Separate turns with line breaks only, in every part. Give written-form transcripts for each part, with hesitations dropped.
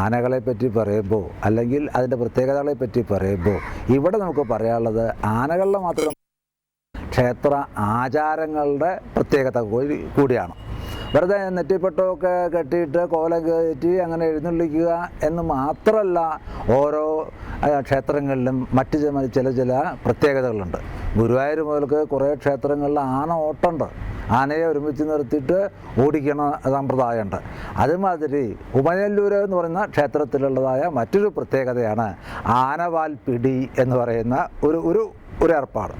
ആനകളെ പറ്റി പറയുമ്പോൾ അല്ലെങ്കിൽ അതിൻ്റെ പ്രത്യേകതകളെ പറ്റി പറയുമ്പോൾ ഇവിടെ നമുക്ക് പറയാനുള്ളത് ആനകളുടെ മാത്രം ക്ഷേത്ര ആചാരങ്ങളുടെ പ്രത്യേകത കൂടിയാണ്. വെറുതെ നെറ്റിപ്പട്ടമൊക്കെ കെട്ടിയിട്ട് കോലം കയറ്റി അങ്ങനെ എഴുന്നള്ളിക്കുക എന്ന് മാത്രമല്ല ഓരോ ക്ഷേത്രങ്ങളിലും മറ്റ് ചില പ്രത്യേകതകളുണ്ട്. ഗുരുവായൂർ മുതൽക്ക് കുറേ ക്ഷേത്രങ്ങളിൽ ആന ഓട്ടമുണ്ട്. ആനയെ ഒരുമിച്ച് നിർത്തിയിട്ട് ഓടിക്കണ സമ്പ്രദായമുണ്ട്. അതുമാതിരി ഉമയല്ലൂർ എന്ന് പറയുന്ന ക്ഷേത്രത്തിലുള്ളതായ മറ്റൊരു പ്രത്യേകതയാണ് ആനവാൽ പിടി എന്ന് പറയുന്ന ഒരു ഏർപ്പാട്.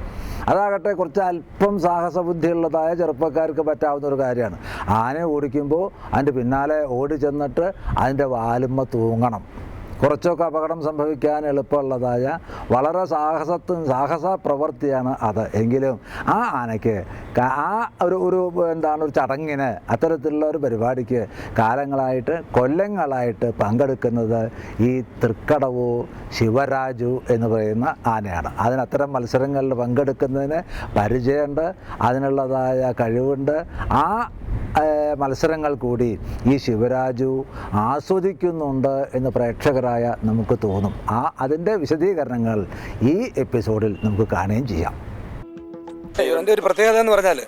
അതാകട്ടെ കുറച്ച് അല്പം സാഹസബുദ്ധിയുള്ളതായ ചെറുപ്പക്കാർക്ക് പറ്റാവുന്ന ഒരു കാര്യമാണ്. ആനയെ ഓടിക്കുമ്പോൾ അതിൻ്റെ പിന്നാലെ ഓടി ചെന്നിട്ട് അതിൻ്റെ വാലുമ്മ തൂങ്ങണം. കുറച്ചൊക്കെ അപകടം സംഭവിക്കാൻ എളുപ്പമുള്ളതായ വളരെ സാഹസ പ്രവൃത്തിയാണ് അത്. എങ്കിലും ആ ആനയ്ക്ക് ആ ഒരു ചടങ്ങിന്, അത്തരത്തിലുള്ള ഒരു പരിപാടിക്ക് കൊല്ലങ്ങളായിട്ട് പങ്കെടുക്കുന്നത് ഈ തൃക്കടവൂർ ശിവരാജു എന്ന് പറയുന്ന ആനയാണ്. അത്തരം മത്സരങ്ങളിൽ പങ്കെടുക്കുന്നതിന് പരിചയമുണ്ട്, അതിനുള്ളതായ കഴിവുണ്ട്. ആ മത്സരങ്ങൾ കൂടി ഈ ശിവരാജു ആസ്വദിക്കുന്നുണ്ട് എന്ന് പ്രേക്ഷകരായ നമുക്ക് തോന്നും. അതിൻ്റെ വിശദീകരണങ്ങൾ ഈ എപ്പിസോഡിൽ നമുക്ക് കാണുകയും ചെയ്യാം.
എൻ്റെ ഒരു പ്രത്യേകത എന്ന് പറഞ്ഞാൽ,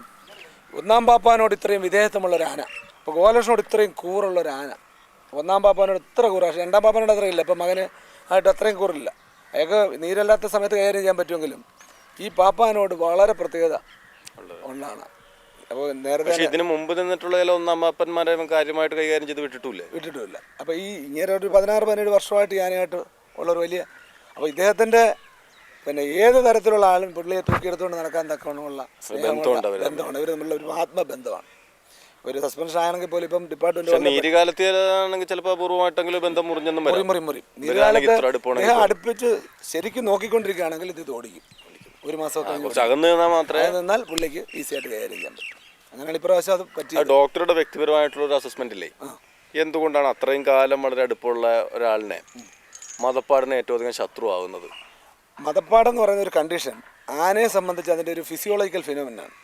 ഒന്നാം പാപ്പാനോട് ഇത്രയും വിധേയത്വമുള്ളൊരു ആന, ഇപ്പോൾ ഗോപാലകൃഷ്ണനോട് ഇത്രയും കൂറുള്ളൊരു ആന, ഒന്നാം പാപ്പാനോട് ഇത്ര കൂറ്, പക്ഷേ രണ്ടാം പാപ്പാനോട് അത്രയില്ല. ഇപ്പം മകന് ആയിട്ട് അത്രയും കൂറില്ല. അയാൾക്ക് നീരല്ലാത്ത സമയത്ത് കൈകാര്യം ചെയ്യാൻ പറ്റുമെങ്കിലും ഈ പാപ്പാനോട് വളരെ പ്രത്യേകത ഉള്ളതാണ്. അപ്പോൾ നേരത്തെ
ഇതിന് മുമ്പ് നിന്നിട്ടുള്ള ചില ഒന്നാം പാപ്പന്മാരെ കാര്യമായിട്ട് കൈകാര്യം ചെയ്ത് വിട്ടിട്ടുമില്ല. അപ്പോൾ ഈ ഇങ്ങനെ ഒരു 16-17 വർഷമായിട്ട് ഞാനായിട്ട് ഉള്ളൊരു വലിയ, അപ്പോൾ ഇദ്ദേഹത്തിൻ്റെ പിന്നെ ഏത് തരത്തിലുള്ള ആളും പുള്ളിയെ തൂക്കിയെടുത്തുകൊണ്ട് നടക്കാൻ തക്കവണ്ണമുള്ള ബന്ധമാണ്. ഇവർ തമ്മിലുള്ള ഒരു ആത്മബന്ധമാണ്. ഒരു സസ്പെൻഷൻ ആണെങ്കിൽ പോലും ഇപ്പം ഡിപ്പാർട്ട്മെന്റ് നീരുകാലത്താണെങ്കിൽ ചിലപ്പോൾ അപൂർവമായിട്ടെങ്കിലും ബന്ധം മുറി
നീരുകാലത്ത് അടുപ്പിച്ച് ശരിക്കും നോക്കിക്കൊണ്ടിരിക്കുകയാണെങ്കിൽ ഇത് ഓടിക്കും. ഒരു മാസമൊക്കെ നിന്നാൽ പുള്ളിക്ക് ഈസിയായിട്ട് കൈകാര്യം ചെയ്യാൻ പറ്റും. അങ്ങനെയാണ് ഇപ്രാവശ്യം അത് പറ്റി.
ഡോക്ടറുടെ വ്യക്തിപരമായിട്ടുള്ള ഒരു അസസ്മെന്റ് ഇല്ലേ, എന്തുകൊണ്ടാണ് അത്രയും കാലം വളരെ അടുപ്പമുള്ള ഒരാളിനെ മതപ്പാടിന് ഏറ്റവും അധികം ശത്രു ആവുന്നത്?
മതപ്പാടെന്ന് പറയുന്ന ഒരു കണ്ടീഷൻ ആനയെ സംബന്ധിച്ച് അതിൻ്റെ ഒരു ഫിസിയോളജിക്കൽ ഫിനോമിനാണ്.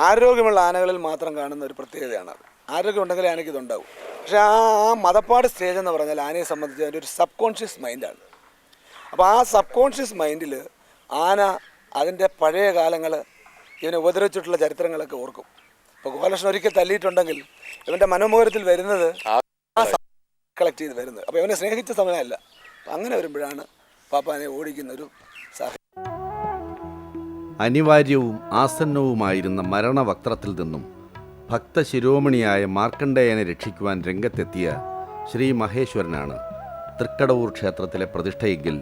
ആരോഗ്യമുള്ള ആനകളിൽ മാത്രം കാണുന്ന ഒരു പ്രത്യേകതയാണ് അത്. ആരോഗ്യം ഉണ്ടെങ്കിൽ ആനയ്ക്ക് ഇതുണ്ടാവും. പക്ഷേ ആ മതപ്പാട് സ്റ്റേജ് എന്ന് പറഞ്ഞാൽ ആനയെ സംബന്ധിച്ച് അതിൻ്റെ ഒരു സബ് കോൺഷ്യസ് മൈൻഡാണ്. അപ്പോൾ ആ സബ് കോൺഷ്യസ് മൈൻഡിൽ ആന അതിൻ്റെ പഴയ കാലങ്ങൾ, ഇവനെ ഉപദ്രവിച്ചിട്ടുള്ള ചരിത്രങ്ങളൊക്കെ ഓർക്കും. ഇപ്പോൾ ഗോപാലകൃഷ്ണൻ ഒരിക്കൽ തല്ലിയിട്ടുണ്ടെങ്കിൽ ഇവൻ്റെ മനോമുഖരത്തിൽ വരുന്നത് കളക്ട് ചെയ്ത് വരുന്നത്. അപ്പോൾ ഇവനെ സ്നേഹിച്ച സമയമല്ല. അങ്ങനെ വരുമ്പോഴാണ് പാപ്പാനെ ഓടിക്കുന്നൊരു സാഹചര്യം.
അനിവാര്യവും ആസന്നവുമായിരുന്ന മരണവക്ത്രത്തിൽ നിന്നും ഭക്തശിരോമണിയായ മാർക്കണ്ഡേയനെ രക്ഷിക്കുവാൻ രംഗത്തെത്തിയ ശ്രീ മഹേശ്വരനാണ് തൃക്കടവൂർ ക്ഷേത്രത്തിലെ പ്രതിഷ്ഠയെങ്കിൽ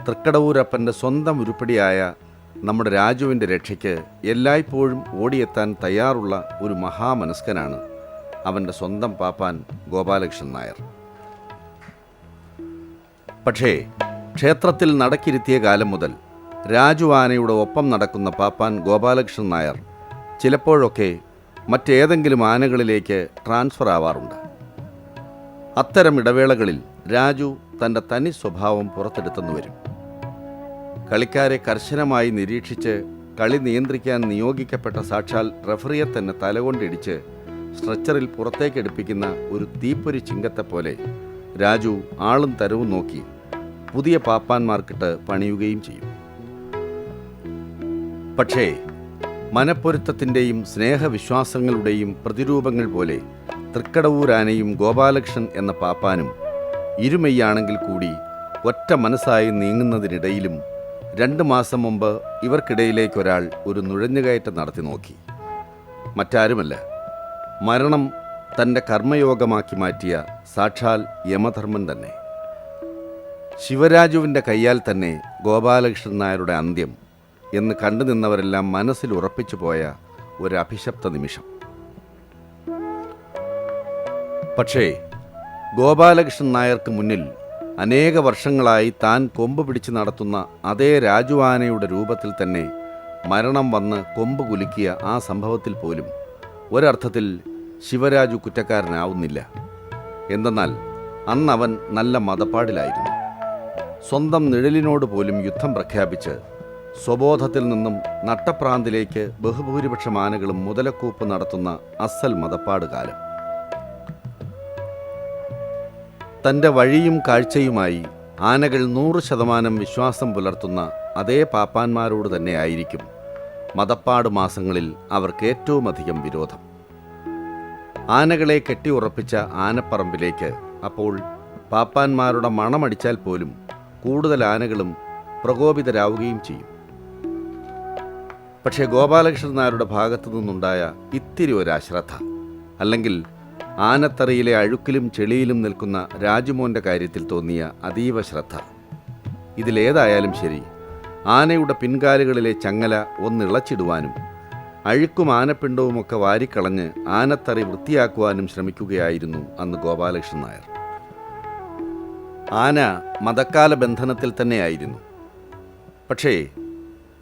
തൃക്കടവൂരപ്പൻ്റെ സ്വന്തം ഉരുപ്പടിയായ നമ്മുടെ രാജുവിൻ്റെ രക്ഷയ്ക്ക് എല്ലായ്പ്പോഴും ഓടിയെത്താൻ തയ്യാറുള്ള ഒരു മഹാമനസ്കനാണ് അവൻ്റെ സ്വന്തം പാപ്പാൻ ഗോപാലകൃഷ്ണൻ നായർ. പക്ഷേ ക്ഷേത്രത്തിൽ നടക്കിരുത്തിയ കാലം മുതൽ രാജു ആനയുടെ ഒപ്പം നടക്കുന്ന പാപ്പാൻ ഗോപാലകൃഷ്ണൻ നായർ ചിലപ്പോഴൊക്കെ മറ്റേതെങ്കിലും ആനകളിലേക്ക് ട്രാൻസ്ഫർ ആവാറുണ്ട്. അത്തരം ഇടവേളകളിൽ രാജു തൻ്റെ തനി സ്വഭാവം പുറത്തെടുത്തെന്നു വരും. കളിക്കാരെ കർശനമായി നിരീക്ഷിച്ച് കളി നിയന്ത്രിക്കാൻ നിയോഗിക്കപ്പെട്ട സാക്ഷാൽ റഫറിയെ തന്നെ തലകൊണ്ടിടിച്ച് സ്ട്രെച്ചറിൽ പുറത്തേക്കെടുപ്പിക്കുന്ന ഒരു തീപ്പൊരി ചിങ്കത്തെപ്പോലെ രാജു ആളും തരവും നോക്കി പുതിയ പാപ്പാന്മാർക്കിട്ട് പണിയുകയും ചെയ്യും. പക്ഷേ മനപ്പൊരുത്തത്തിൻ്റെയും സ്നേഹവിശ്വാസങ്ങളുടെയും പ്രതിരൂപങ്ങൾ പോലെ തൃക്കടവൂരാനയും ഗോപാലകൃഷ്ണൻ എന്ന പാപ്പാനും ഇരുമെയ്യാണെങ്കിൽ കൂടി ഒറ്റ മനസ്സായി നീങ്ങുന്നതിനിടയിലും 2 മാസം മുമ്പ് ഇവർക്കിടയിലേക്കൊരാൾ ഒരു നുഴഞ്ഞുകയറ്റം നടത്തി നോക്കി. മറ്റാരുമല്ല, മരണം തൻ്റെ കർമ്മയോഗമാക്കി മാറ്റിയ സാക്ഷാൽ യമധർമ്മൻ തന്നെ. ശിവരാജുവിൻ്റെ കയ്യാൽ തന്നെ ഗോപാലകൃഷ്ണൻ നായരുടെ അന്ത്യം എന്ന് കണ്ടു നിന്നവരെല്ലാം മനസ്സിൽ ഉറപ്പിച്ചു പോയ ഒരു അഭിശപ്ത നിമിഷം. പക്ഷേ ഗോപാലകൃഷ്ണൻ നായർക്ക് മുന്നിൽ അനേക വർഷങ്ങളായി താൻ കൊമ്പ് പിടിച്ച് നടത്തുന്ന അതേ രാജുവാനയുടെ രൂപത്തിൽ തന്നെ മരണം വന്ന് കൊമ്പ് കുലുക്കിയ ആ സംഭവത്തിൽ പോലും ഒരർത്ഥത്തിൽ ശിവരാജു കുറ്റക്കാരനാവുന്നില്ല. എന്തെന്നാൽ അന്നവൻ നല്ല മതപ്പാടിലായിരുന്നു. സ്വന്തം നിഴലിനോട് പോലും യുദ്ധം പ്രഖ്യാപിച്ച് സ്വബോധത്തിൽ നിന്നും നട്ടപ്രാന്തിലേക്ക് ബഹുഭൂരിപക്ഷം ആനകളും മുതലക്കൂപ്പ് നടത്തുന്ന അസൽ മതപ്പാട് കാലം. തൻ്റെ വഴിയും കാഴ്ചയുമായി ആനകൾ 100% വിശ്വാസം പുലർത്തുന്ന അതേ പാപ്പാന്മാരോട് തന്നെയായിരിക്കും മദപ്പാട് മാസങ്ങളിൽ അവർക്ക് ഏറ്റവും അധികം വിരോധം. ആനകളെ കെട്ടിയുറപ്പിച്ച ആനപ്പറമ്പിലേക്ക് അപ്പോൾ പാപ്പാന്മാരുടെ മണമടിച്ചാൽ പോലും കൂടുതൽ ആനകളും പ്രകോപിതരാവുകയും ചെയ്യും. പക്ഷേ ഗോപാലകൃഷ്ണൻ നായരുടെ ഭാഗത്തു നിന്നുണ്ടായ ഇത്തിരി ഒരു അശ്രദ്ധ, അല്ലെങ്കിൽ ആനത്തറയിലെ അഴുക്കിലും ചെളിയിലും നിൽക്കുന്ന രാജുമോൻ്റെ കാര്യത്തിൽ തോന്നിയ അതീവ ശ്രദ്ധ, ഇതിലേതായാലും ശരി ആനയുടെ പിൻകാലുകളിലെ ചങ്ങല ഒന്നിളച്ചിടുവാനും അഴുക്കും ആനപ്പിണ്ടവുമൊക്കെ വാരിക്കളഞ്ഞ് ആനത്തറി വൃത്തിയാക്കുവാനും ശ്രമിക്കുകയായിരുന്നു അന്ന് ഗോപാലകൃഷ്ണൻ നായർ. ആന മതക്കാല ബന്ധനത്തിൽ തന്നെയായിരുന്നു. പക്ഷേ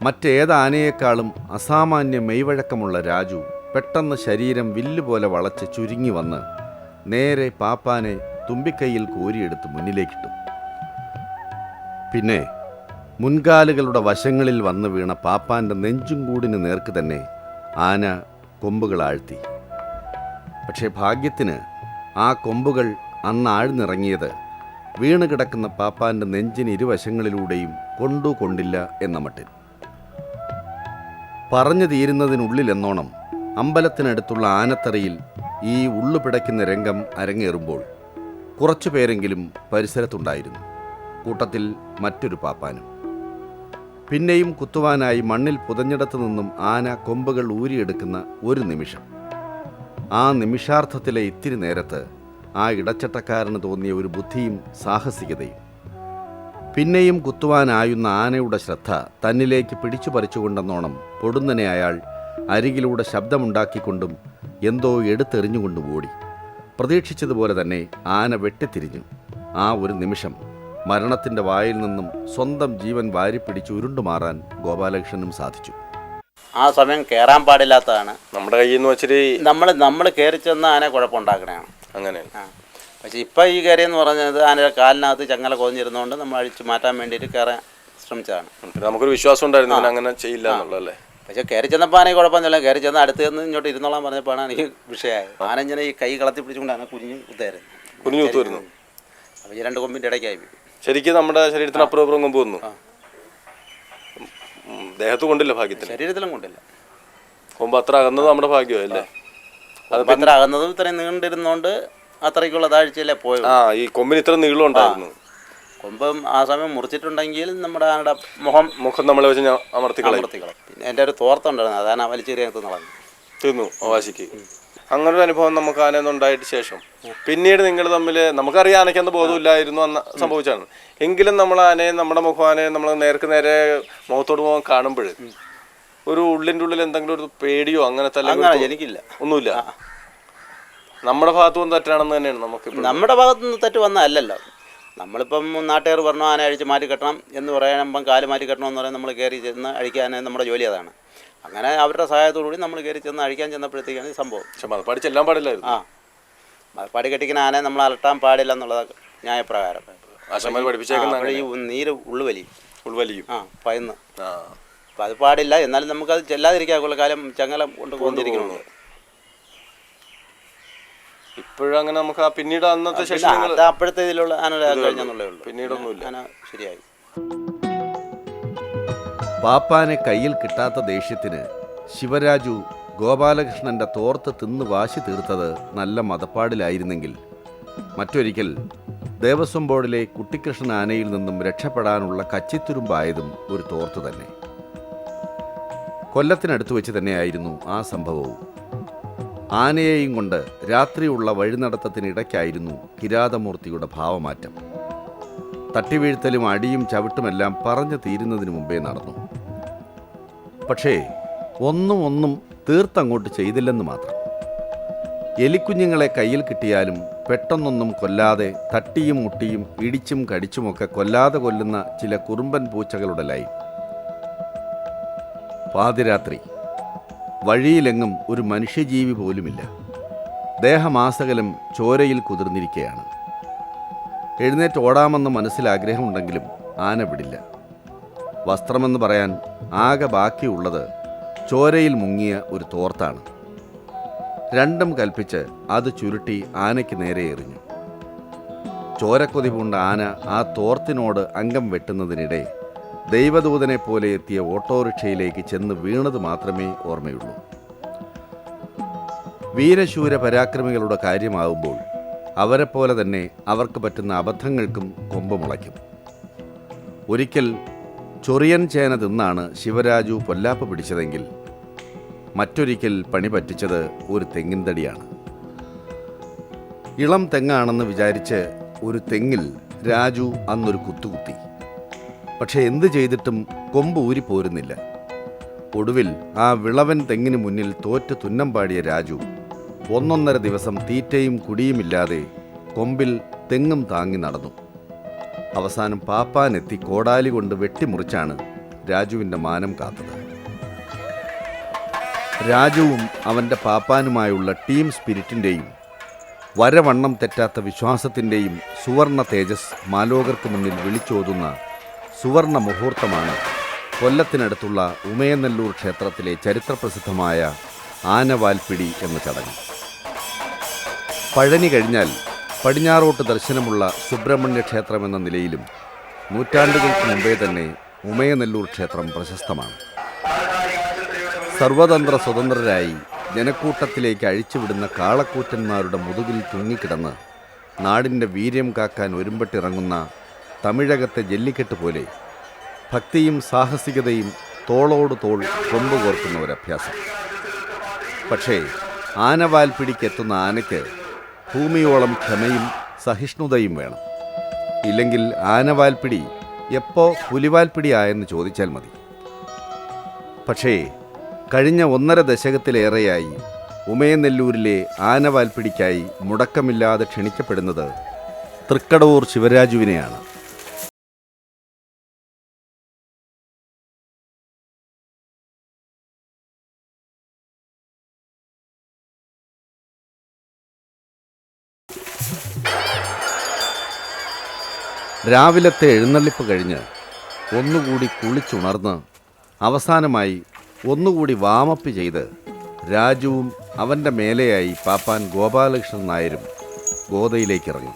മറ്റേത് ആനയേക്കാളും അസാമാന്യ മെയ്വഴക്കമുള്ള രാജു പെട്ടെന്ന് ശരീരം വില്ലുപോലെ വളച്ച് ചുരുങ്ങി വന്ന് നേരെ പാപ്പാനെ തുമ്പിക്കൈയിൽ കോരിയെടുത്ത് മുന്നിലേക്കിട്ടു. പിന്നെ മുൻകാലുകളുടെ വശങ്ങളിൽ വന്ന് വീണ പാപ്പാൻ്റെ നെഞ്ചും കൂടിന് നേർക്ക് തന്നെ ആന കൊമ്പുകൾ ആഴ്ത്തി. പക്ഷേ ഭാഗ്യത്തിന് ആ കൊമ്പുകൾ അന്ന് ആഴ്ന്നിറങ്ങിയത് വീണ് കിടക്കുന്ന പാപ്പാൻ്റെ നെഞ്ചിന് ഇരുവശങ്ങളിലൂടെയും കൊണ്ടില്ല എന്ന മട്ടിൽ. പറഞ്ഞു തീരുന്നതിനുള്ളിലെന്നോണം അമ്പലത്തിനടുത്തുള്ള ആനത്തറയിൽ ഈ ഉള്ളുപിടയ്ക്കുന്ന രംഗം അരങ്ങേറുമ്പോൾ കുറച്ചുപേരെങ്കിലും പരിസരത്തുണ്ടായിരുന്നു, കൂട്ടത്തിൽ മറ്റൊരു പാപ്പാനും. പിന്നെയും കുത്തുവാനായി മണ്ണിൽ പുതഞ്ഞിടത്തു നിന്നും ആന കൊമ്പുകൾ ഊരിയെടുക്കുന്ന ഒരു നിമിഷം, ആ നിമിഷാർത്ഥത്തിലെ ഇത്തിരി നേരത്ത് ആ ഇടച്ചട്ടക്കാരന് തോന്നിയ ഒരു ബുദ്ധിയും സാഹസികതയും. പിന്നെയും കുത്തുവാനായുന്ന ആനയുടെ ശ്രദ്ധ തന്നിലേക്ക് പിടിച്ചു പറിച്ചുകൊണ്ടെന്നോണം പൊടുന്നനെ അയാൾ അരികിലൂടെ ശബ്ദമുണ്ടാക്കിക്കൊണ്ടും എന്തോ എടുത്തെറിഞ്ഞുകൊണ്ടും ഓടി. പ്രതീക്ഷിച്ചതുപോലെ തന്നെ ആന വെട്ടിത്തിരിഞ്ഞു. ആ ഒരു നിമിഷം മരണത്തിൻ്റെ വായിൽ നിന്നും സ്വന്തം ജീവൻ വാരിപ്പിടിച്ച് ഉരുണ്ടുമാറാൻ ഗോപാലകൃഷ്ണനും സാധിച്ചു.
ആ സമയം കയറാൻ പാടില്ലാത്തതാണ്.
നമ്മുടെ കയ്യിൽ നിന്ന് വെച്ചിട്ട്
നമ്മൾ കയറി ചെന്ന് ആന കുഴപ്പമുണ്ടാക്കണതാണ്.
അങ്ങനെ.
പക്ഷേ ഇപ്പം ഈ കയറിയെന്ന് പറഞ്ഞത് ആനയുടെ കാലിനകത്ത് ചങ്ങല കൊതിഞ്ഞിരുന്നുകൊണ്ട് നമ്മൾ അഴിച്ചു മാറ്റാൻ വേണ്ടിയിട്ട് കയറാൻ ശ്രമിച്ചതാണ്.
നമുക്കൊരു വിശ്വാസം ഉണ്ടായിരുന്നു അങ്ങനെ ചെയ്യില്ല എന്നുള്ളതല്ലേ.
പക്ഷേ കയറി ചെന്നപ്പോൾ ആനയ്ക്ക് കുഴപ്പമൊന്നുമില്ല. കയറി ചെന്ന് അടുത്ത് നിന്ന് ഇങ്ങോട്ട് ഇരുന്നോളാൻ പറഞ്ഞപ്പോഴാണ് എനിക്ക് വിഷയമായത്. ആന ഇങ്ങനെ ഈ കൈ കളത്തി പിടിച്ചുകൊണ്ട് ആന കുഞ്ഞു
കുത്തുമായിരുന്നു.
അപ്പോൾ ഈ 2 കൊമ്പിൻ്റെ ഇടയ്ക്കായി
ശരിക്കും നമ്മുടെ ശരീരത്തിന് അപ്പുറം കൊമ്പ് വന്നു. ദേഹത്ത് കൊണ്ടില്ല, ഭാഗ്യത്തിന്
ശരീരത്തിലും കൊണ്ടില്ല.
കൊമ്പ് അത്ര അകന്നത് നമ്മുടെ ഭാഗ്യമല്ലേ.
അത് അത്ര അകന്നതും ഇത്രയും നീണ്ടിരുന്നോണ്ട് അത്രയ്ക്കുള്ള താഴ്ചയല്ലേ പോയത്.
ഈ കൊമ്പിന് ഇത്ര നീളം ഉണ്ടായിരുന്നു.
കൊമ്പം ആ സമയം മുറിച്ചിട്ടുണ്ടെങ്കിൽ നമ്മുടെ ആനയുടെ
മുഖം നമ്മളെ വെച്ച് അമർത്തിക്കളയും.
പിന്നെ എൻ്റെ ഒരു തോർത്തുണ്ടായിരുന്നു, അതാണ് വലിച്ചെറിയത്ത് നടന്നു
തീർന്നു വാശിക്ക്. അങ്ങനെ ഒരു അനുഭവം നമുക്ക് ആനയൊന്നുണ്ടായിട്ട് ശേഷം പിന്നീട് നിങ്ങൾ തമ്മിൽ നമുക്കറിയാം ആനയ്ക്കെന്ത് ബോധമില്ലായിരുന്നു അന്ന് സംഭവിച്ചാണ്. എങ്കിലും നമ്മൾ ആനയെ, നമ്മുടെ മുഖാനയെ നമ്മൾ നേർക്ക് നേരെ മുഖത്തോട് മുഖം കാണുമ്പോൾ ഒരു ഉള്ളിൻ്റെ ഉള്ളിൽ എന്തെങ്കിലും ഒരു പേടിയോ അങ്ങനത്തെ
എനിക്കില്ല,
ഒന്നുമില്ല. നമ്മുടെ ഭാഗത്തു നിന്ന് തെറ്റാണെന്ന് തന്നെയാണ് നമുക്ക്.
നമ്മുടെ ഭാഗത്തു നിന്ന് തെറ്റ് വന്നതല്ലല്ലോ. നമ്മളിപ്പം നാട്ടുകാർ പറഞ്ഞു ആന അഴിച്ച് മാറ്റി കെട്ടണം എന്ന് പറയുമ്പം കാല് മാറ്റി കെട്ടണം എന്ന് പറയാൻ നമ്മൾ കയറി ചെന്ന് അഴിക്കാൻ നമ്മുടെ ജോലി അതാണ്. അങ്ങനെ അവരുടെ സഹായത്തോടുകൂടി നമ്മൾ കയറി ചെന്ന് അഴിക്കാൻ ചെന്നപ്പോഴത്തേക്കാണ് ഈ സംഭവം.
പക്ഷെ മതപ്പാടി ചെല്ലാൻ പാടില്ലായിരുന്നു.
മതപ്പാടി കെട്ടിക്കുന്ന ആനയെ നമ്മൾ അലട്ടാൻ പാടില്ല എന്നുള്ളത് ന്യായപ്രകാരം.
ആശാന്മാർ പഠിപ്പിച്ചേക്കുന്ന
ഈ നീര് ഉൾവലിയും പയന്ന്. അപ്പം അത് പാടില്ല. എന്നാലും നമുക്കത് ചെല്ലാതിരിക്കാനുള്ള കാലം ചങ്ങല കൊണ്ട് കൊണ്ടിരിക്കണമെന്ന്.
ഇപ്പോഴങ്ങനെ നമുക്ക് പിന്നീട് അന്നത്തെ ശേഷം
അപ്പോഴത്തെ ഇതിലുള്ള ആന കഴിഞ്ഞെന്നുള്ളേ ഉള്ളൂ.
പിന്നീടൊന്നുമില്ല,
ആന ശരിയായി.
പാപ്പാനെ കയ്യിൽ കിട്ടാത്ത ദേഷ്യത്തിന് ശിവരാജു ഗോപാലകൃഷ്ണൻ്റെ തോർത്ത് തിന്ന് വാശി തീർത്തത് നല്ല മതപ്പാടിലായിരുന്നെങ്കിൽ, മറ്റൊരിക്കൽ ദേവസ്വം ബോർഡിലെ കുട്ടിക്കൃഷ്ണൻ ആനയിൽ നിന്നും രക്ഷപ്പെടാനുള്ള കച്ചിത്തുരുമ്പായതും ഒരു തോർത്ത് തന്നെ. കൊല്ലത്തിനടുത്ത് വെച്ച് തന്നെയായിരുന്നു ആ സംഭവവും. ആനയെയും കൊണ്ട് രാത്രിയുള്ള വഴിനടത്തത്തിനിടയ്ക്കായിരുന്നു കിരാതമൂർത്തിയുടെ ഭാവമാറ്റം. തട്ടിവീഴ്ത്തലും അടിയും ചവിട്ടുമെല്ലാം പറഞ്ഞു തീരുന്നതിന് മുമ്പേ നടന്നു. പക്ഷേ ഒന്നും തീർത്തങ്ങോട്ട് ചെയ്തില്ലെന്ന് മാത്രം. എലിക്കുഞ്ഞുങ്ങളെ കയ്യിൽ കിട്ടിയാലും പെട്ടെന്നൊന്നും കൊല്ലാതെ തട്ടിയും മുട്ടിയും ഇടിച്ചും കടിച്ചുമൊക്കെ കൊല്ലാതെ കൊല്ലുന്ന ചില കുറുമ്പൻ പൂച്ചകളുടെ ലൈൻ. പാതിരാത്രി വഴിയിലെങ്ങും ഒരു മനുഷ്യജീവി പോലുമില്ല. ദേഹമാസകലം ചോരയിൽ കുതിർന്നിരിക്കുകയാണ്. എഴുന്നേറ്റ് ഓടാമെന്ന് മനസ്സിലാഗ്രഹമുണ്ടെങ്കിലും ആന വിടില്ല. വസ്ത്രമെന്ന് പറയാൻ ആകെ ബാക്കിയുള്ളത് ചോരയിൽ മുങ്ങിയ ഒരു തോർത്താണ്. രണ്ടും കൽപ്പിച്ച് അത് ചുരുട്ടി ആനയ്ക്ക് നേരെ എറിഞ്ഞു. ചോരക്കൊതി പൂണ്ട ആന ആ തോർത്തിനോട് അംഗം വെട്ടുന്നതിനിടെ ദൈവദൂതനെ പോലെ എത്തിയ ഓട്ടോറിക്ഷയിലേക്ക് ചെന്ന് വീണത് മാത്രമേ ഓർമ്മയുള്ളൂ. വീരശൂര പരാക്രമികളുടെ കാര്യമാകുമ്പോൾ അവരെപ്പോലെ തന്നെ അവർക്ക് പറ്റുന്ന അബദ്ധങ്ങൾക്കും കൊമ്പ് മുളയ്ക്കും. ഒരിക്കൽ ചൊറിയൻ ചേന തിന്നാണ് ശിവരാജു പൊല്ലാപ്പ് പിടിച്ചതെങ്കിൽ മറ്റൊരിക്കൽ പണി പറ്റിച്ചത് ഒരു തെങ്ങിൻ തടിയാണ്. ഇളം തെങ്ങാണെന്ന് വിചാരിച്ച് ഒരു തെങ്ങിൽ രാജു അന്നൊരു കുത്തുകുത്തി. പക്ഷെ എന്തു ചെയ്തിട്ടും കൊമ്പ് ഊരിപ്പോരുന്നില്ല. ഒടുവിൽ ആ വിളവൻ തെങ്ങിന് മുന്നിൽ തോറ്റ് തുന്നം പാടിയ രാജു 1.5 ദിവസം തീറ്റയും കുടിയുമില്ലാതെ കൊമ്പിൽ തെങ്ങും താങ്ങി നടന്നു. അവസാനം പാപ്പാനെത്തി കോടാലി കൊണ്ട് വെട്ടിമുറിച്ചാണ് രാജുവിൻ്റെ മാനം കാത്തത്. രാജുവും അവൻ്റെ പാപ്പാനുമായുള്ള ടീം സ്പിരിറ്റിൻ്റെയും വരവണ്ണം തെറ്റാത്ത വിശ്വാസത്തിൻ്റെയും സുവർണ തേജസ് മാലോകർക്ക് മുന്നിൽ വിളിച്ചോതുന്ന സുവർണ മുഹൂർത്തമാണ് കൊല്ലത്തിനടുത്തുള്ള ഉമയനെല്ലൂർ ക്ഷേത്രത്തിലെ ചരിത്രപ്രസിദ്ധമായ ആനവാൽപ്പിടി എന്ന ചടങ്ങ്. പഴനി കഴിഞ്ഞാൽ പടിഞ്ഞാറോട്ട് ദർശനമുള്ള സുബ്രഹ്മണ്യ ക്ഷേത്രമെന്ന നിലയിലും നൂറ്റാണ്ടുകൾക്ക് മുമ്പേ തന്നെ ഉമയനെല്ലൂർ ക്ഷേത്രം പ്രശസ്തമാണ്. സർവതന്ത്ര സ്വതന്ത്രരായി ജനക്കൂട്ടത്തിലേക്ക് അഴിച്ചുവിടുന്ന കാളക്കൂറ്റന്മാരുടെ മുതുകിൽ തൂങ്ങിക്കിടന്ന് നാടിൻ്റെ വീര്യം കാക്കാൻ ഒരുമ്പെട്ടിറങ്ങുന്ന തമിഴകത്തെ ജല്ലിക്കെട്ട് പോലെ ഭക്തിയും സാഹസികതയും തോളോട് തോൾ കൊമ്പ് കോർക്കുന്ന ഒരഭ്യാസം. പക്ഷേ ആനവാൽപ്പിടിക്കെത്തുന്ന ആനയ്ക്ക് ഭൂമിയോളം ക്ഷമയും സഹിഷ്ണുതയും വേണം. ഇല്ലെങ്കിൽ ആനവാൽപ്പിടി എപ്പോൾ പുലിവാൽപ്പിടി ആയെന്ന് ചോദിച്ചാൽ മതി. പക്ഷേ കഴിഞ്ഞ 1.5 ദശകത്തിലേറെയായി ഉമയനെല്ലൂരിലെ ആനവാൽപ്പിടിക്കായി മുടക്കമില്ലാതെ ക്ഷണിക്കപ്പെടുന്നത് തൃക്കടവൂർ ശിവരാജുവിനെയാണ്. രാവിലത്തെ എഴുന്നള്ളിപ്പ് കഴിഞ്ഞ് ഒന്നുകൂടി കുളിച്ചുണർന്ന് അവസാനമായി ഒന്നുകൂടി വാമപ്പ് ചെയ്ത് രാജുവും അവൻ്റെ മേലെയായി പാപ്പാൻ ഗോപാലകൃഷ്ണൻ നായരും ഗോദയിലേക്കിറങ്ങി.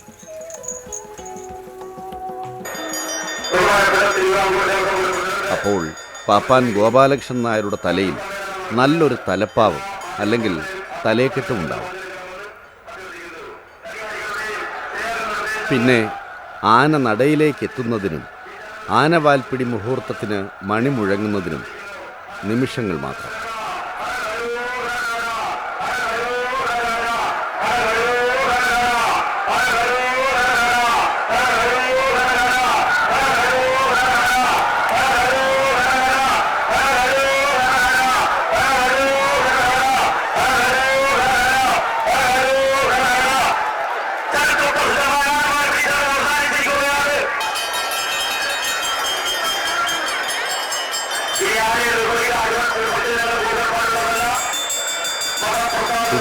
അപ്പോൾ പാപ്പാൻ ഗോപാലകൃഷ്ണൻ നായരുടെ തലയിൽ നല്ലൊരു തലപ്പാവ് അല്ലെങ്കിൽ തലേക്കെട്ടുമുണ്ടാവും. പിന്നെ ആന നടയിലേക്ക് എത്തുന്നതിനും ആനവാൽപ്പിടി മുഹൂർത്തത്തിന് മണി മുഴങ്ങുന്നതിനും നിമിഷങ്ങൾ മാത്രം.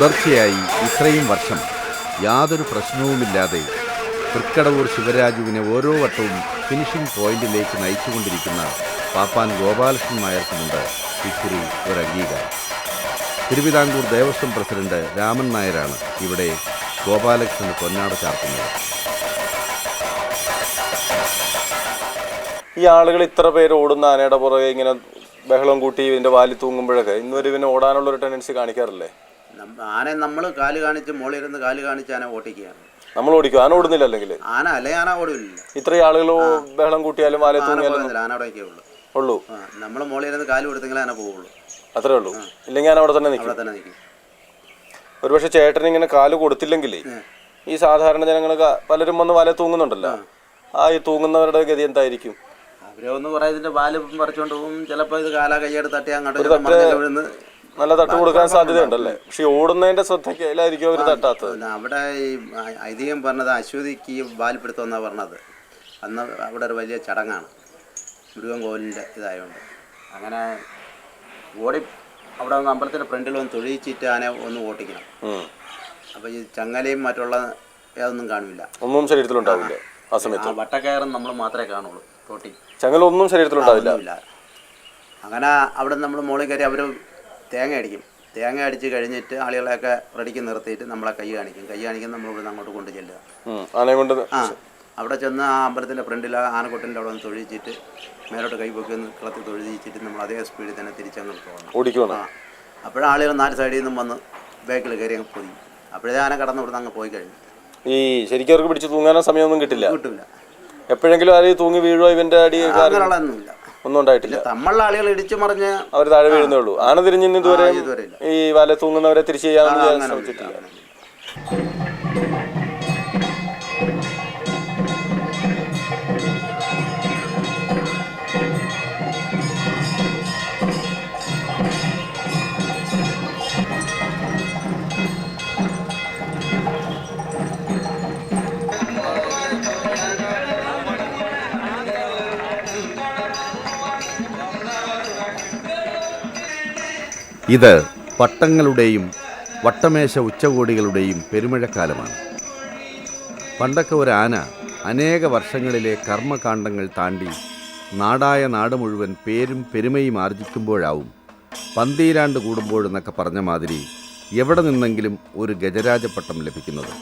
തുടർച്ചയായി ഇത്രയും വർഷം യാതൊരു പ്രശ്നവുമില്ലാതെ തൃക്കടവൂർ ശിവരാജുവിനെ ഓരോ വട്ടവും ഫിനിഷിംഗ് പോയിന്റിലേക്ക് നയിച്ചുകൊണ്ടിരിക്കുന്ന പാപ്പാൻ ഗോപാലകൃഷ്ണൻ നായർക്കുമുണ്ട് ഇത്തിരി ഒരു അംഗീകാരം. തിരുവിതാംകൂർ ദേവസ്വം പ്രസിഡന്റ് രാമൻ നായരാണ് ഇവിടെ ഗോപാലകൃഷ്ണന് പൊന്നാട ചാർത്തുന്നത്.
ഈ ആളുകൾ ഇത്ര പേര് ഓടുന്ന ആനയുടെ പുറകെ ഇങ്ങനെ ബഹളം കൂട്ടി ഇതിന്റെ വാലി തൂങ്ങുമ്പോഴൊക്കെ ഇന്നുവരെ ഇവന് ഓടാനുള്ള ഒരു ടെൻഡൻസി കാണിക്കാറില്ലേ?
ആന നമ്മൾ കാല് കാണിച്ച് മോളിരുന്ന് കാല് കാണിച്ച് ആന ഓട്ടിക്കുകയാണ്.
നമ്മൾ ഓടിക്കും, ആന ഓടുന്നില്ല. അല്ലെങ്കിൽ
ആന അല്ലെ ആന ഓടില്ല.
ഇത്രയും ആളുകൾ ബഹളം കൂട്ടിയാലും വാലി തൂങ്ങിയാലും
ആന അവിടേക്കേ
ഉള്ളൂ.
നമ്മൾ മോളിരുന്ന് കാല് കൊടുത്തെങ്കിൽ ആന പോവുള്ളൂ.
അത്രേ ഉള്ളൂ. ഇല്ലെങ്കിൽ ആന അവിടെ തന്നെ നിൽക്കും. ഒരുപക്ഷെ ചേട്ടൻ ഇങ്ങനെ കാല് കൊടുത്തില്ലെങ്കിൽ ഈ സാധാരണ ജനങ്ങൾ പലരും വന്ന് വാല തൂങ്ങുന്നുണ്ടല്ലോ, ആ ഈ തൂങ്ങുന്നവരുടെ ഗതി എന്തായിരിക്കും?
അവരെ ഒന്ന് കുറെ ഇതിന്റെ പാല് പറിച്ചോണ്ട് പോകും. ചിലപ്പോൾ ഇത് കാല കൈയ്യെടുത്ത് തട്ടി അങ്ങോട്ട്
നല്ല തട്ട് കൊടുക്കാൻ സാധ്യതയുണ്ടല്ലേ. പക്ഷെ ഓടുന്നതിന്റെ ശ്രദ്ധയ്ക്കായിരിക്കും അവർ തട്ടാത്തത്.
അവിടെ ഈ ഐതിഹ്യം പറഞ്ഞത് അശ്വതിക്ക് വാൽപ്പിടുത്തം എന്നാണ് പറഞ്ഞത്. അന്ന് അവിടെ ഒരു വലിയ ചടങ്ങാണ്, മുരുകൻ കോവിലിൻ്റെ ഇതായതുകൊണ്ട്. അങ്ങനെ ഓടി അവിടെ ഒന്ന് അമ്പലത്തിൻ്റെ ഫ്രണ്ടിൽ ഒന്ന് തൊഴിച്ചിട്ട് ആനെ ഒന്ന് ഓട്ടിക്കണം. അപ്പോൾ ഈ ചങ്ങലയും മറ്റുള്ള ഏതൊന്നും കാണില്ല,
ഒന്നും ശരീരത്തിലുണ്ടാവില്ല. ആ സമയത്ത്
വട്ടക്കയറും നമ്മൾ മാത്രമേ കാണുള്ളൂ. തോട്ടി
ചങ്ങല ഒന്നും ശരീരത്തിലുണ്ടാവില്ല.
അങ്ങനെ അവിടെ നമ്മൾ മോളിൽ കയറി അവർ തേങ്ങ അടിക്കും. തേങ്ങ അടിച്ച് കഴിഞ്ഞിട്ട് ആളുകളെയൊക്കെ റെഡിക്ക് നിർത്തിയിട്ട് നമ്മളെ കൈ കാണിക്കും. നമ്മൾ ഇവിടുന്ന് അങ്ങോട്ട് കൊണ്ട് ചെല്ലുക. അവിടെ ചെന്ന് ആ അമ്പലത്തിൻ്റെ ഫ്രണ്ടിൽ ആനക്കൊട്ടിൻ്റെ അവിടെ നിന്ന് തൊഴിച്ചിട്ട് മേലോട്ട് കൈ പൊക്കി ഒന്ന് കളത്തിൽ തൊഴുതിച്ചിട്ട് നമ്മൾ അതേ സ്പീഡിൽ തന്നെ തിരിച്ചങ്ങ് പോകണം.
ഓടിക്കണം.
ആ അപ്പോഴാളുകൾ 4 സൈഡിൽ നിന്നും വന്ന് ബാക്കിൽ കയറി അങ്ങ് പോയി. അപ്പോഴേ ആന കടന്ന് ഇവിടുന്ന് അങ്ങ് പോയി കഴിഞ്ഞു.
ഈ ശരിക്കും അവർക്ക് പിടിച്ച് തൂങ്ങാനോ സമയമൊന്നും കിട്ടില്ല. എപ്പോഴെങ്കിലും ആരെയും തൂങ്ങി വീഴോ ഇവന്റെ അടി
അങ്ങനെയുള്ളതൊന്നുമില്ല,
ഒന്നും ഉണ്ടായിട്ടില്ല.
നമ്മളുടെ ആളുകൾ ഇടിച്ചു മറിഞ്ഞ് അവർ
താഴെ വീഴുന്നേ ഉള്ളൂ. ആന തിരിഞ്ഞ് ഇതുവരെ ഈ വല തൂങ്ങുന്നവരെ തിരിച്ചു ചെയ്യാനൊന്നും ശ്രമിച്ചിട്ടില്ല.
ഇത് പട്ടങ്ങളുടെയും വട്ടമേശ ഉച്ചകോടികളുടെയും പെരുമഴക്കാലമാണ്. പണ്ടൊക്കെ ഒരു ആന അനേക വർഷങ്ങളിലെ കർമ്മകാണ്ഡങ്ങൾ താണ്ടി നാടായ നാട് മുഴുവൻ പേരും പെരുമയും ആർജിക്കുമ്പോഴാവും പന്തീരാണ്ട് കൂടുമ്പോഴെന്നൊക്കെ പറഞ്ഞ മാതിരി എവിടെ നിന്നെങ്കിലും ഒരു ഗജരാജപട്ടം ലഭിക്കുന്നത്.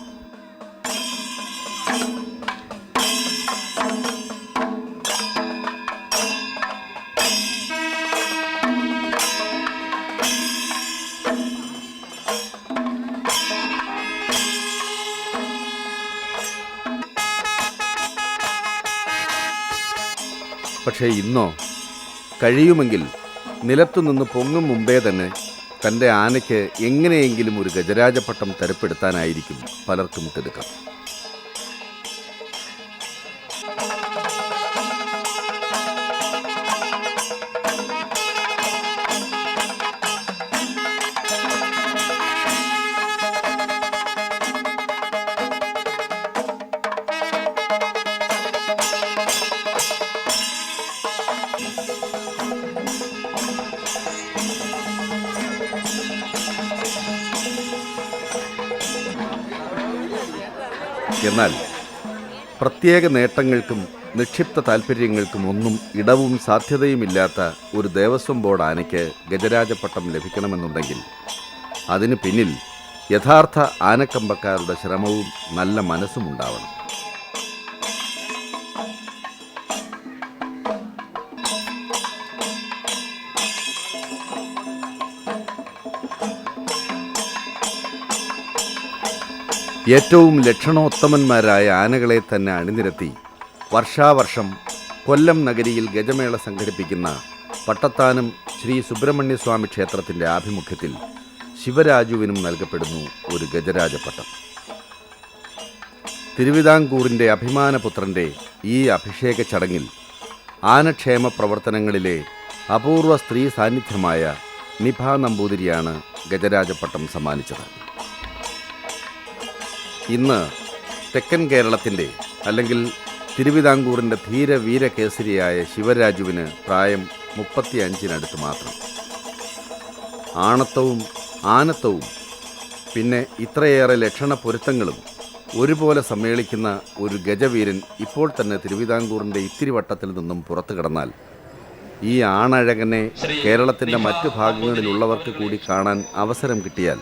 പക്ഷേ ഇന്നോ കഴിയുമെങ്കിൽ നിലത്തുനിന്ന് പൊങ്ങും മുമ്പേ തന്നെ തൻ്റെ ആനയ്ക്ക് എങ്ങനെയെങ്കിലും ഒരു ഗജരാജപട്ടം തരപ്പെടുത്താനായിരിക്കും പലർക്കും തിടുക്കം. എന്നാൽ പ്രത്യേക നേട്ടങ്ങൾക്കും നിക്ഷിപ്ത താൽപ്പര്യങ്ങൾക്കും ഒന്നും ഇടവും സാധ്യതയുമില്ലാത്ത ഒരു ദേവസ്വം ബോർഡ് ആനയ്ക്ക് ഗജരാജപട്ടം ലഭിക്കണമെന്നുണ്ടെങ്കിൽ അതിന് പിന്നിൽ യഥാർത്ഥ ആനക്കമ്പക്കാരുടെ ശ്രമവും നല്ല മനസ്സും ഉണ്ടാവണം. ഏറ്റവും ലക്ഷണോത്തമന്മാരായ ആനകളെ തന്നെ അണിനിരത്തി വർഷാവർഷം കൊല്ലം നഗരിയിൽ ഗജമേള സംഘടിപ്പിക്കുന്ന പട്ടത്താനം ശ്രീ സുബ്രഹ്മണ്യസ്വാമി ക്ഷേത്രത്തിൻ്റെ ആഭിമുഖ്യത്തിൽ ശിവരാജുവിനും നൽകപ്പെടുന്നു ഒരു ഗജരാജപട്ടം. തിരുവിതാംകൂറിൻ്റെ അഭിമാനപുത്രൻ്റെ ഈ അഭിഷേക ചടങ്ങിൽ ആനക്ഷേമ പ്രവർത്തനങ്ങളിലെ അപൂർവ സ്ത്രീ സാന്നിധ്യമായ നിഭ നമ്പൂതിരിയാണ് ഗജരാജപട്ടം സമ്മാനിച്ചത്. ഇന്ന് തെക്കൻ കേരളത്തിൻ്റെ അല്ലെങ്കിൽ തിരുവിതാംകൂറിൻ്റെ ധീരവീരകേസരിയായ ശിവരാജുവിന് പ്രായം 35 മാത്രം. ആണത്തവും ആനത്തവും പിന്നെ ഇത്രയേറെ ലക്ഷണ പൊരുത്തങ്ങളും ഒരുപോലെ സമ്മേളിക്കുന്ന ഒരു ഗജവീരൻ ഇപ്പോൾ തന്നെ തിരുവിതാംകൂറിൻ്റെ ഇത്തിരി വട്ടത്തിൽ നിന്നും പുറത്തു കടന്നാൽ ഈ ആണഴകനെ കേരളത്തിൻ്റെ മറ്റു ഭാഗങ്ങളിലുള്ളവർക്ക് കൂടി കാണാൻ അവസരം കിട്ടിയാൽ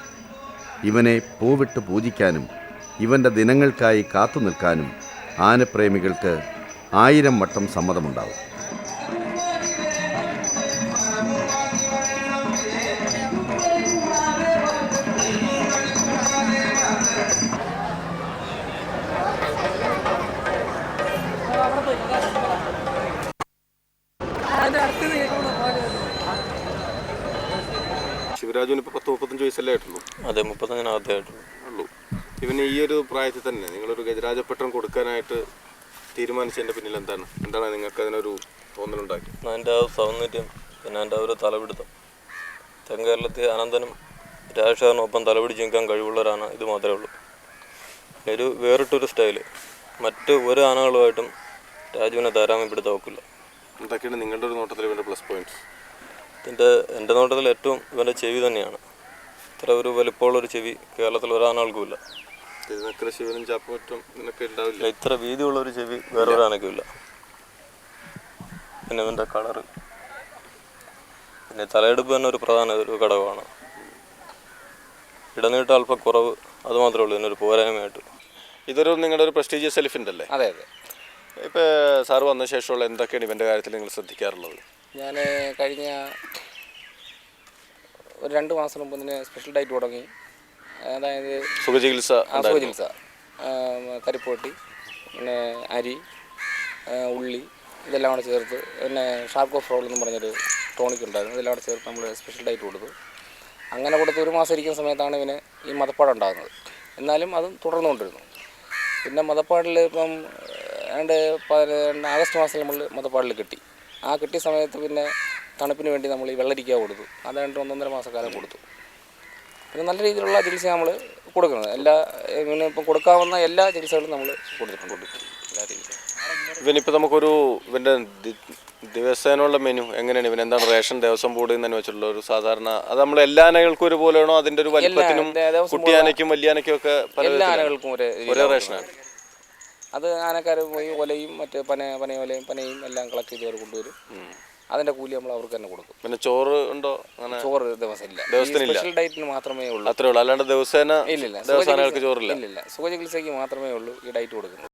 ഇവനെ പൂവിട്ട് പൂജിക്കാനും ഇവൻ്റെ ദിനങ്ങൾക്കായി കാത്തു നിൽക്കാനും ആനപ്രേമികൾക്ക് 1000 വട്ടം സമ്മതമുണ്ടാവും.
ശിവരാജുവിന് ഇപ്പോൾ 30-35 വയസ്സല്ലേ ആയിട്ടുള്ളൂ?
അതെ, 35
ഉള്ളൂ. ഇവന് ഈ ഒരു പ്രായത്തിൽ തന്നെ നിങ്ങളൊരു ഗജരാജപട്ടം കൊടുക്കാനായിട്ട് തീരുമാനിച്ചതിൻ്റെ പിന്നിൽ എന്താണ് നിങ്ങൾക്ക് അതിനൊരു തോന്നലുണ്ടാക്കി?
അതിൻ്റെ ആ സൗന്ദര്യം, പിന്നെ എൻ്റെ ഒരു തലപിടുത്തം. തെക്കൻ കേരളത്തിൽ അനന്തനും രാജശേഖരനൊപ്പം തലപിടിച്ച് നിൽക്കാൻ കഴിവുള്ളവരാണ് ഇത് മാത്രമേ ഉള്ളൂ. ഒരു വേറിട്ടൊരു സ്റ്റൈല് മറ്റ് ഒരു ആനകളുമായിട്ടും രാജുവിനെ താരതമ്യപ്പെടുത്താൻ ഒക്കില്ല.
എന്തൊക്കെയാണ് നിങ്ങളുടെ ഒരു നോട്ടത്തിൽ ഇവൻ്റെ പ്ലസ് പോയിന്റ്സ്?
എൻ്റെ നോട്ടത്തിൽ ഏറ്റവും ഇവൻ്റെ ചെവി തന്നെയാണ്. ഇത്ര ഒരു വലിപ്പമുള്ളൊരു ചെവി കേരളത്തിൽ ഒരാനകൾക്കുമില്ല.
ശിവനും ചാപ്പുമറ്റും ഇതിനൊക്കെ ഉണ്ടാവില്ല.
ഇത്ര വീതിയുള്ളൊരു ചെവി വേറെ ഒരാനയ്ക്കുമില്ല. പിന്നെ ഇവൻ്റെ കളറ്, പിന്നെ തലയെടുപ്പ് തന്നെ ഒരു പ്രധാന ഒരു ഘടകമാണ്. ഇടനീട്ടം അല്പം കുറവ്, അത് മാത്രമേ ഉള്ളൂ ഇതിനൊരു പോരായ്മയായിട്ട്.
ഇതൊരു നിങ്ങളുടെ ഒരു പ്രസ്റ്റീജിയസ് എലിഫൻ്റ് അല്ലേ?
അതെ അതെ.
ഇപ്പോൾ സാറ് വന്ന ശേഷമുള്ള എന്തൊക്കെയാണ് ഇവൻ്റെ കാര്യത്തിൽ നിങ്ങൾ ശ്രദ്ധിക്കാറുള്ളത്?
ഞാൻ കഴിഞ്ഞ ഒരു 2 മാസം മുമ്പ് ഇതിന് സ്പെഷ്യൽ ഡയറ്റ് തുടങ്ങി. അതായത്
സുഖചികിത്സ
സുഖചികിത്സ, കരിപ്പോട്ടി, പിന്നെ അരി, ഉള്ളി ഇതെല്ലാം കൂടെ ചേർത്ത്, പിന്നെ ഷാർക്കോ ഫ്രോൾ എന്ന് പറഞ്ഞൊരു ടോണിക് ഉണ്ടായിരുന്നു, ഇതെല്ലാം കൂടെ ചേർത്ത് നമ്മൾ സ്പെഷ്യൽ ഡയറ്റ് കൊടുത്തു. അങ്ങനെ കൊടുത്ത് 1 മാസം ഇരിക്കുന്ന സമയത്താണ് ഇവന് ഈ മദപ്പാട് ഉണ്ടാകുന്നത്. എന്നാലും അതും തുടർന്നുകൊണ്ടിരുന്നു. പിന്നെ മദപ്പാടിൽ ഇപ്പം ആഗസ്റ്റ് മാസത്തിൽ നമ്മൾ മദപ്പാടിൽ കിട്ടി. ആ കിട്ടിയ സമയത്ത് പിന്നെ തണുപ്പിന് വേണ്ടി നമ്മൾ ഈ വെള്ളരിക്ക കൊടുത്തു. അതാണ്ട് 1.5 മാസക്കാലം കൊടുത്തു. പിന്നെ നല്ല രീതിയിലുള്ള ചികിത്സ നമ്മൾ കൊടുക്കുന്നത്, ഇങ്ങനെ ഇപ്പം കൊടുക്കാവുന്ന എല്ലാ ചികിത്സകളും നമ്മൾ കൊടുത്തിട്ടുണ്ട്. എല്ലാ രീതിയിലും
ഇവനിപ്പോൾ നമുക്കൊരു ഇവൻ്റെ ദിവസേനയുള്ള മെനു എങ്ങനെയാണ്? ഇവൻ എന്താണ് റേഷൻ ദേവസ്വം ബോർഡിൽ നിന്ന് തന്നെ വെച്ചിട്ടുള്ള ഒരു സാധാരണ, അത് നമ്മൾ എല്ലാ ആനകൾക്കും ഒരുപോലെയാണോ? അതിൻ്റെ ഒരു വലിപ്പത്തിനും കുട്ടിയാനയ്ക്കും വലിയാനയ്ക്കും ഒക്കെ
എല്ലാ ആനകൾക്കും
ഒരേ റേഷനാണ്?
അത് ആനക്കാർ പോയി ഒലയും മറ്റ് പനയോലയും പനയും എല്ലാം കളക്ട് ചെയ്ത് അവർ കൊണ്ടുവരും. അതിൻ്റെ കൂലി നമ്മൾ അവർക്ക് തന്നെ കൊടുക്കും.
പിന്നെ ചോറ് ഉണ്ടോ? അങ്ങനെ
ചോറ് ദിവസമില്ല,
ദിവസത്തിനില്ല,
സ്പെഷ്യൽ ഡയറ്റിന് മാത്രമേ ഉള്ളൂ.
അത്രേ ഉള്ളൂ, അല്ലാണ്ട് ദിവസേന
ഇല്ലില്ല.
ദിവസാനകൾക്ക് ചോറില്ല.
ഇല്ലില്ല, സുഖചികിത്സയ്ക്ക് മാത്രമേ ഉള്ളൂ ഈ ഡയറ്റ് കൊടുക്കുന്നത്.